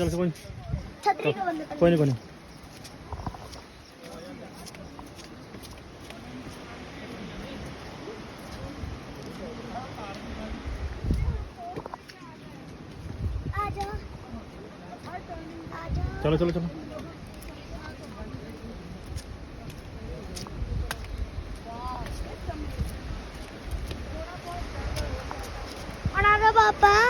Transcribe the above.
चल कोई छतरी का बंद कर कोई नहीं आजा आजा चलो चलो चलो अनारा पापा